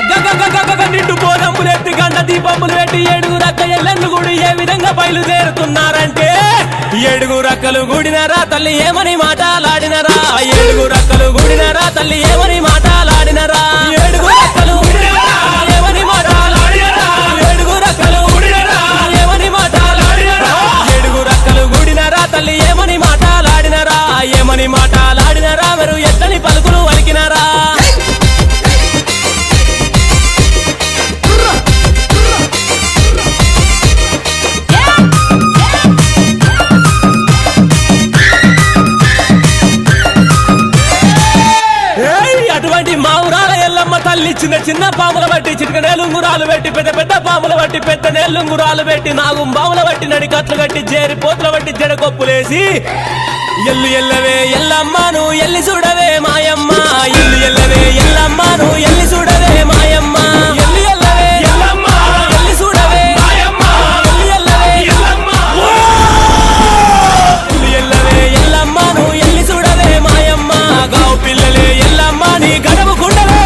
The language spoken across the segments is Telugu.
నిండు బోధంబులెత్తి గండ దీపములు పెట్టి ఏడుగురక్క ఎల్లెన్ను గుడి ఏ విధంగా బయలుదేరుతున్నారంటే ఏడుగురక్కలు గుడినరా తల్లి ఏమని మాటలాడినరా ఏడుగురక్కలు గుడినరా తల్లి ఏమని మాటలాడినరా ఏడుగురక్కలు ఏమని మాటలాడినరా ఏడుగురక్కలు ఏమని మాటలాడినరా ఏడుగురక్కలు గుడినరా తల్లి ఏమని మాటలాడినరా ఏమని మాటలాడినరా మీరు ఎత్తని పలుకులు వలికినరా తల్లి చిన్న చిన్న పాములు బట్టి చిటిక నేలుంగురాలు పెట్టి పెద్ద పెద్ద పాములు బట్టి పెద్ద నేలుంగురాలు పెట్టి నాగుం బాములు బట్టి నడికట్లు కట్టి జేరి పోతులు బట్టి జడకొప్పులేసి ఎల్లు ఎల్లవే ఎల్లమ్మను ఎల్లి చూడవే మాయమ్మ ఎల్లు ఎల్లవే ఎల్లమ్మను ఎల్లి చూడవే మాయమ్మ ఎల్లు ఎల్లవే ఎల్లమ్మ ఎల్లి చూడవే మాయమ్మ ఎల్లు ఎల్లవే ఎల్లమ్మ ఎల్లు ఎల్లవే ఎల్లమ్మను ఎల్లి చూడవే మాయమ్మ గావు పిల్లలే ఎల్లమ్మ నీ గడవు గుండవే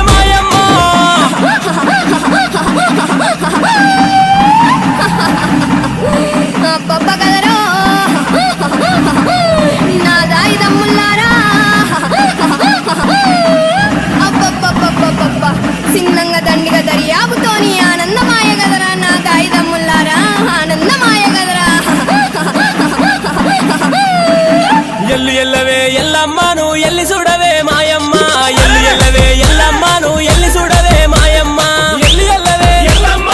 పప్ప కదరో నా దాయి దమ్ముల్లారా అబ్బబ్బబ్బబ్బబ్బ సిన్నంగా దండిగా దర్యాబుతోని ఆనందమాయ గదరా నా దాయి దమ్ముల్లారా ఆనందమాయ గదరా ఎల్లు ఎల్లవే ఎల్లమ్మను ఎల్లి చూడవే మాయమ్మ ఎల్లు ఎల్లవే ఎల్లమ్మను ఎల్లి చూడవే మాయమ్మ ఎల్లు ఎల్లవే ఎల్లమ్మ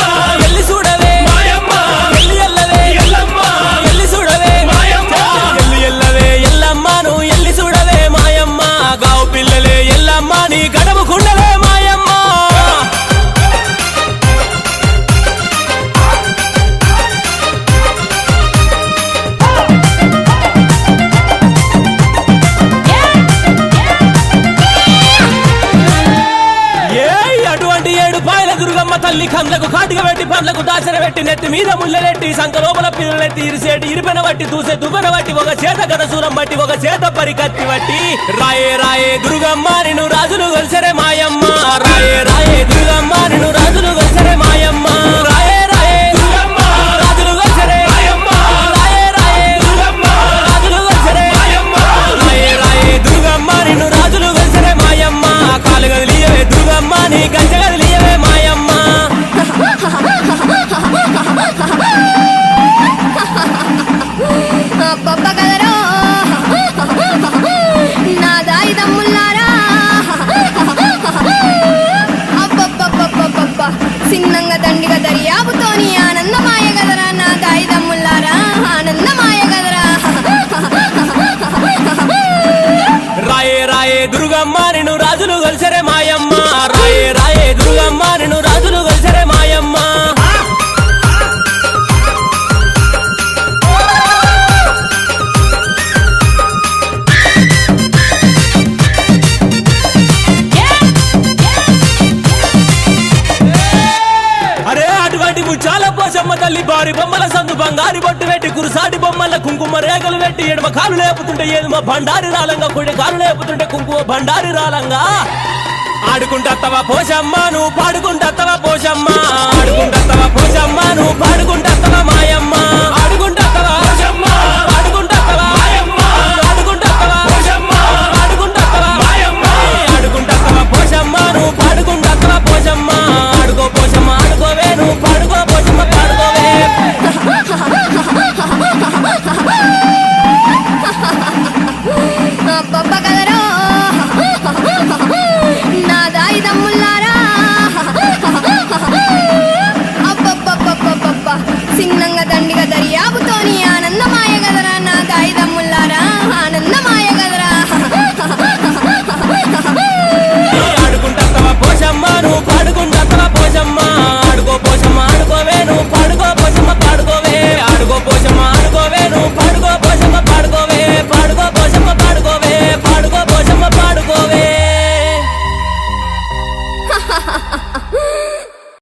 ఎల్లి చూడవే మాయమ్మ ఎల్లు ఎల్లవే ఎల్లమ్మ ఎల్లి చూడవే మాయమ్మ ఎల్లు ఎల్లవే ఎల్లమ్మను ఎల్లి చూడవే మాయమ్మ గావు పిల్లలే ఎల్లమ్మ నీ గడవు గుండవే మాయమ్మ తల్లి కండ్లకు కాటిగా పెట్టి పండ్లకు దాచన పెట్టి నెత్తి మీద ముళ్ళెట్టి సంక లోపల పిల్లలెత్తి ఇరిసేటి ఇరిపెన బట్టి దూసే దువ్వెన బట్టి ఒక చేత గదసూరం బట్టి ఒక చేత పరికత్తి బట్టి రాయే రాయే దుర్గమ్మ నిన్ను రాజులు గొలిసరే మాయమ్మ రాయే రాయే దుర్గమ్మ నిన్ను రాజులు గొలిసరే మాయమ్మ రాయే రాయే దుర్గమ్మ రాజులు గొలిసరే మాయమ్మ రాయే రాయే దుర్గమ్మ రాజులు గొలిసరే మాయమ్మ రాయే రాయే దుర్గమ్మ నిన్ను రాజులు గొలిసరే మాయమ్మ కాలు గదిలియవే దుర్గమ్మ నీ గంజ గదిలియవే మాయమ్మ పప్ప కదరో నా దాయి దమ్ముల్లారా అబ్బబ్బబ్బబ్బబ్బ సిన్నంగా దండిగా దర్యాబుతోని ఆనందమాయ గదరా నా దాయి దమ్ముల్లారా ఆనందమాయ గదరా రాయే రాయే దుర్గమ్మ నిన్ను రాజులు గొలిసరే మాయమ్మ రాయే రాయే దుర్గమ్మ నిన్ను రాజులు గొలిసరే మాయమ్మ చాలా పోషమ్మ తల్లి బారి బొమ్మల సందు బంగారి బొట్టు పెట్టి కురుసాటి బొమ్మల కుంకుమ రేగలు పెట్టి ఎడమ కాలు లేపుతుంటే ఏడుమ బండారి రాలంగా కొడి కాలు లేపుతుంటే కుంకుమ బండారి రాలంగా ఆడుకుంటత్తవా పోషమ్మ నువ్వు పాడుకుంటత్తవా పోషమ్మ ఆడుకుంటత్తవా పోషమ్మ నువ్వు పాడుకుంటత్తవా మాయమ్మ ఆడుకుంటా